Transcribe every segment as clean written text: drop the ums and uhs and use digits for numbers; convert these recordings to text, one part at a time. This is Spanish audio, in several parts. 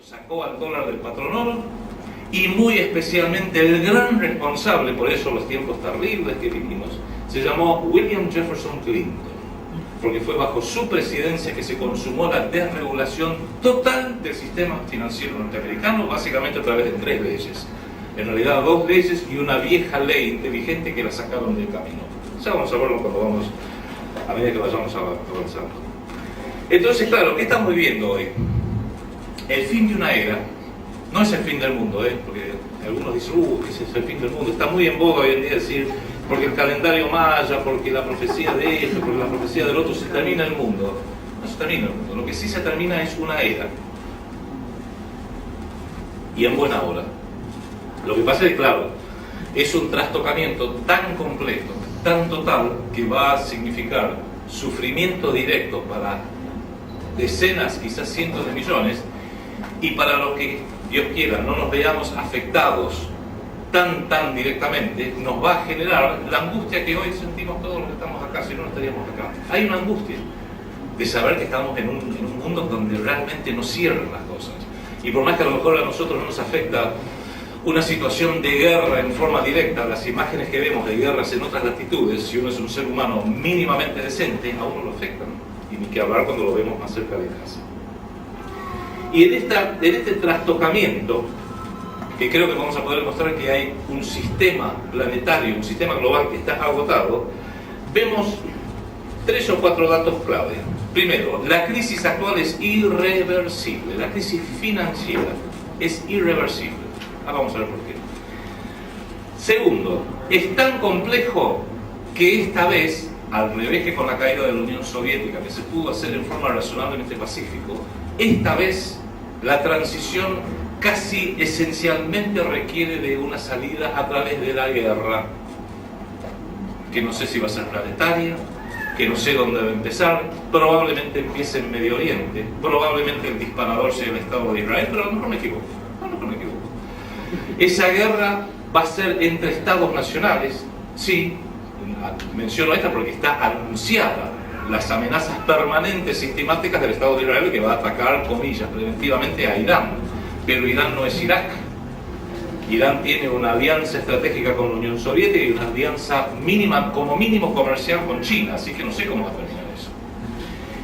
sacó al dólar del patrón oro, y muy especialmente el gran responsable, por eso los tiempos terribles que vivimos, se llamó William Jefferson Clinton, porque fue bajo su presidencia que se consumó la desregulación total del sistema financiero norteamericano, básicamente a través de 3 leyes. En realidad 2 leyes y una vieja ley inteligente que la sacaron del camino. Ya vamos a verlo cuando vamos, a medida que vayamos avanzando. Entonces, claro, ¿qué estamos viviendo hoy? El fin de una era. No es el fin del mundo, porque algunos dicen, ese es el fin del mundo. Está muy en boga hoy en día decir, porque el calendario maya, porque la profecía de esto, porque la profecía del otro, se termina el mundo. No se termina el mundo. Lo que sí se termina es una era. Y en buena hora. Lo que pasa es que, claro, es un trastocamiento tan completo, tan total, que va a significar sufrimiento directo para decenas, quizás cientos de millones, y para los que, Dios quiera, no nos veamos afectados tan directamente, nos va a generar la angustia que hoy sentimos todos los que estamos acá, si no estaríamos acá. Hay una angustia de saber que estamos en un mundo donde realmente no cierran las cosas. Y por más que a lo mejor a nosotros no nos afecta una situación de guerra en forma directa, las imágenes que vemos de guerras en otras latitudes, si uno es un ser humano mínimamente decente, a uno lo afectan. Y ni que hablar cuando lo vemos más cerca de casa. Y en este trastocamiento, que creo que vamos a poder mostrar que hay un sistema planetario, un sistema global que está agotado, vemos 3 o 4 datos clave. Primero, la crisis actual es irreversible, la crisis financiera es irreversible. Vamos a ver por qué. Segundo, es tan complejo que esta vez, al revés que con la caída de la Unión Soviética, que se pudo hacer en forma razonablemente pacífica, esta vez la transición casi esencialmente requiere de una salida a través de la guerra, que no sé si va a ser planetaria, que no sé dónde va a empezar, probablemente empiece en Medio Oriente, probablemente el disparador sea el Estado de Israel, pero a lo mejor me equivoco, Esa guerra va a ser entre estados nacionales, sí, menciono esta porque está anunciada, las amenazas permanentes sistemáticas del Estado de Israel que va a atacar, comillas, preventivamente a Irán, pero Irán no es Irak. Irán tiene una alianza estratégica con la Unión Soviética y una alianza mínima, como mínimo comercial con China, así que no sé cómo va a terminar eso.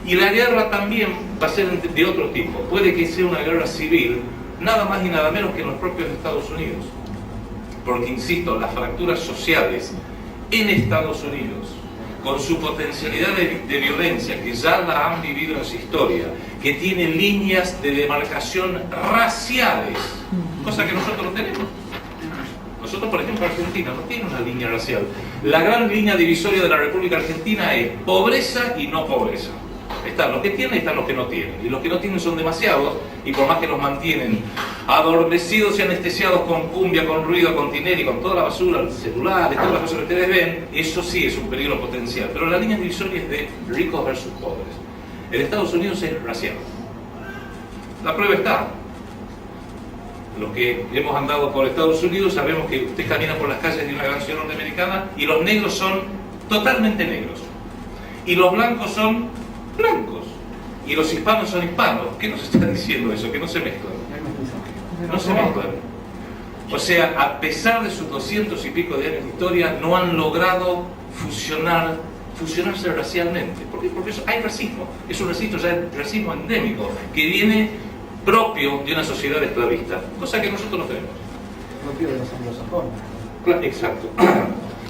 Y la guerra también va a ser de otro tipo, puede que sea una guerra civil, nada más y nada menos que en los propios Estados Unidos, porque insisto, las fracturas sociales en Estados Unidos, con su potencialidad de violencia, que ya la han vivido en su historia, que tiene líneas de demarcación raciales, cosa que nosotros no tenemos. Nosotros, por ejemplo, Argentina no tiene una línea racial. La gran línea divisoria de la República Argentina es pobreza y no pobreza. Están los que tienen y están los que no tienen. Y los que no tienen son demasiados, y por más que los mantienen adormecidos y anestesiados con cumbia, con ruido, con tinel y con toda la basura, celulares, todas las cosas que ustedes ven, eso sí es un peligro potencial. Pero la línea divisoria es de ricos versus pobres. En Estados Unidos es racial. La prueba está. Los que hemos andado por Estados Unidos sabemos que usted camina por las calles de una gran ciudad norteamericana y los negros son totalmente negros. Y los blancos son blancos. Y los hispanos son hispanos. ¿Qué nos está diciendo eso? Que no se mezclan. No se mezclan. O sea, a pesar de sus 200 y pico de años de historia, no han logrado fusionarse racialmente. ¿Por qué? Porque hay racismo. Es un racismo endémico que viene propio de una sociedad esclavista, cosa que nosotros no tenemos. Propio de los anglosajones. Exacto.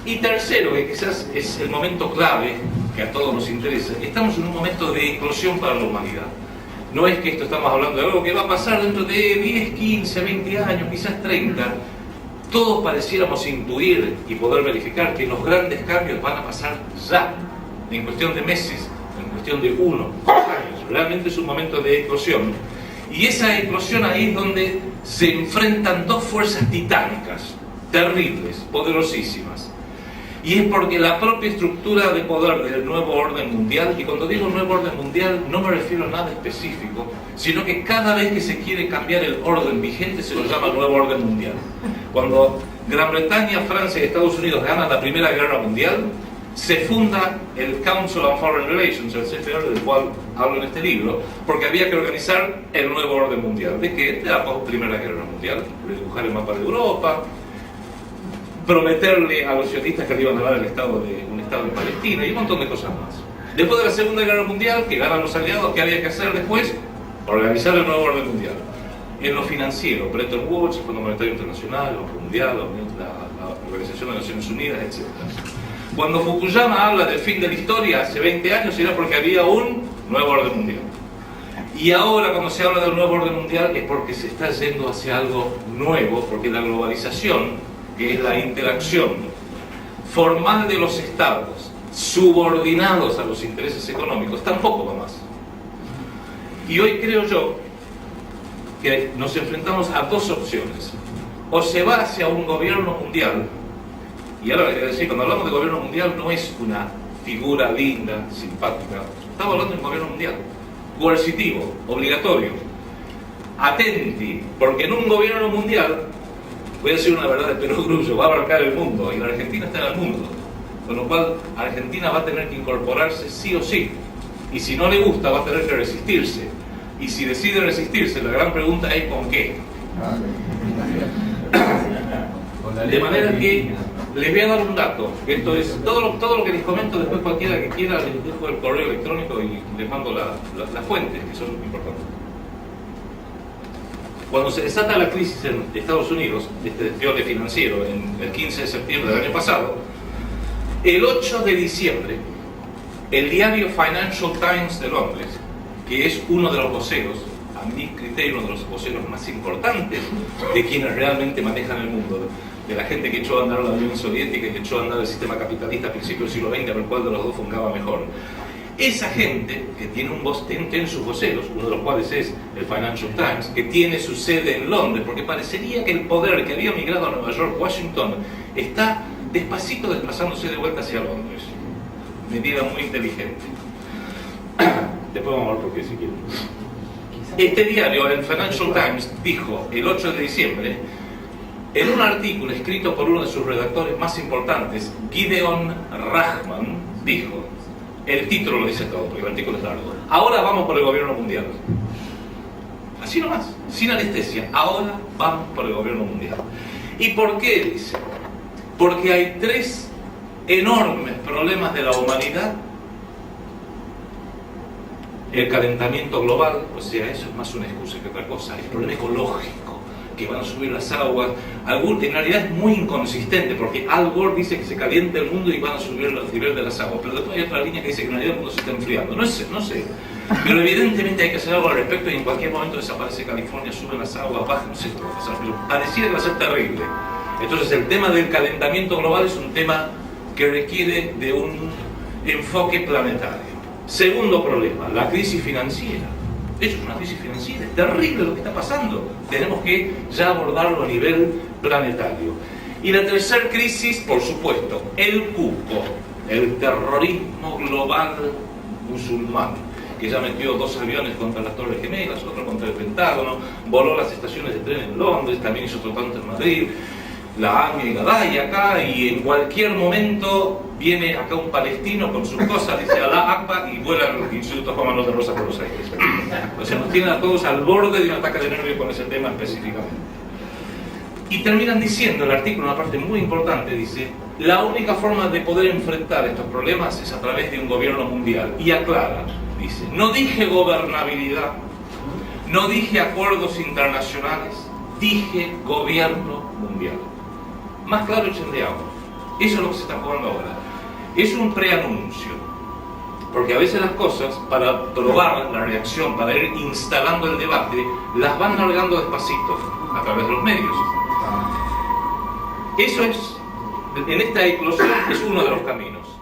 Y tercero, que quizás es el momento clave que a todos nos interesa, estamos en un momento de eclosión para la humanidad. No es que esto estamos hablando de algo que va a pasar dentro de 10, 15, 20 años, quizás 30. Todos pareciéramos intuir y poder verificar que los grandes cambios van a pasar ya, en cuestión de meses, en cuestión de 1, 2 años. Realmente es un momento de eclosión. Y esa eclosión ahí es donde se enfrentan dos fuerzas titánicas, terribles, poderosísimas. Y es porque la propia estructura de poder del nuevo orden mundial, y cuando digo nuevo orden mundial no me refiero a nada específico, sino que cada vez que se quiere cambiar el orden vigente se lo llama nuevo orden mundial. Cuando Gran Bretaña, Francia y Estados Unidos ganan la Primera Guerra Mundial, se funda el Council on Foreign Relations, el CFR, del cual hablo en este libro, porque había que organizar el nuevo orden mundial. ¿De qué? De la Primera Guerra Mundial, dibujar el mapa de Europa, prometerle a los sionistas que le iban a dar un estado en Palestina y un montón de cosas más. Después de la Segunda Guerra Mundial, que ganan los aliados, ¿qué había que hacer después? Organizar el nuevo orden mundial. En lo financiero, Bretton Woods, el Fondo Monetario Internacional, el Banco Mundial, la Organización de Naciones Unidas, etc. Cuando Fukuyama habla del fin de la historia hace 20 años, era porque había un nuevo orden mundial. Y ahora, cuando se habla del nuevo orden mundial, es porque se está yendo hacia algo nuevo, porque la globalización, que es la interacción formal de los estados subordinados a los intereses económicos, tampoco va más. Y hoy creo yo que nos enfrentamos a dos opciones. O se va hacia un gobierno mundial, y ahora voy a decir, cuando hablamos de gobierno mundial no es una figura linda, simpática, estamos hablando de un gobierno mundial, coercitivo, obligatorio, atenti, porque en un gobierno mundial, voy a decir una verdad de perogrullo, va a abarcar el mundo, y la Argentina está en el mundo, con lo cual Argentina va a tener que incorporarse sí o sí, y si no le gusta va a tener que resistirse, y si decide resistirse, la gran pregunta es ¿con qué? De manera que les voy a dar un dato, que esto es todo lo que les comento, después cualquiera que quiera les dejo el correo electrónico y les mando las fuentes, que son importantes. Cuando se desata la crisis en Estados Unidos, este despliegue financiero, en el 15 de septiembre del año pasado, el 8 de diciembre, el diario Financial Times de Londres, que es uno de los voceros, a mi criterio, uno de los voceros más importantes de quienes realmente manejan el mundo, de la gente que echó a andar la Unión Soviética y que echó a andar el sistema capitalista a principios del siglo XX, a ver cuál de los dos fungaba mejor. Esa gente que tiene sus voceros, uno de los cuales es el Financial Times, que tiene su sede en Londres, porque parecería que el poder que había migrado a Nueva York, Washington, está despacito desplazándose de vuelta hacia Londres. Medida muy inteligente. Después vamos a ver por qué si quieren. Este diario, el Financial Times, dijo el 8 de diciembre, en un artículo escrito por uno de sus redactores más importantes, Gideon Rachman, dijo, el título lo dice todo, porque el artículo es largo, ahora vamos por el gobierno mundial. Así nomás, sin anestesia, ahora vamos por el gobierno mundial. ¿Y por qué? Dice, porque hay tres enormes problemas de la humanidad. El calentamiento global, o sea, eso es más una excusa que otra cosa, el problema ecológico, que van a subir las aguas, en realidad es muy inconsistente, porque Al Gore dice que se calienta el mundo y van a subir el nivel de las aguas, pero después hay otra línea que dice que en realidad el mundo se está enfriando, no sé, pero evidentemente hay que hacer algo al respecto y en cualquier momento desaparece California, suben las aguas, bajan, no sé qué va a pasar, pero pareciera que va a ser terrible. Entonces el tema del calentamiento global es un tema que requiere de un enfoque planetario. Segundo problema, la crisis financiera. Eso es una crisis financiera, es terrible lo que está pasando. Tenemos que ya abordarlo a nivel planetario. Y la tercera crisis, por supuesto, el cupo, el terrorismo global musulmán, que ya metió 2 aviones contra las Torres Gemelas, otro contra el Pentágono, voló las estaciones de tren en Londres, también hizo otro tanto en Madrid, la AMIA y la DAI acá, y en cualquier momento viene acá un palestino con sus cosas, dice Alá Akbar, y vuela el Instituto Juan Manuel de Rosas por los aires. O sea, nos tienen a todos al borde de un ataque de nervios con ese tema específicamente. Y terminan diciendo, el artículo, una parte muy importante, dice, la única forma de poder enfrentar estos problemas es a través de un gobierno mundial. Y aclara, dice, no dije gobernabilidad, no dije acuerdos internacionales, dije gobierno mundial. Más claro echendeamos. Eso es lo que se está jugando ahora. Es un preanuncio. Porque a veces las cosas, para probar la reacción, para ir instalando el debate, las van navegando despacito, a través de los medios. Eso es, en esta eclosión, es uno de los caminos.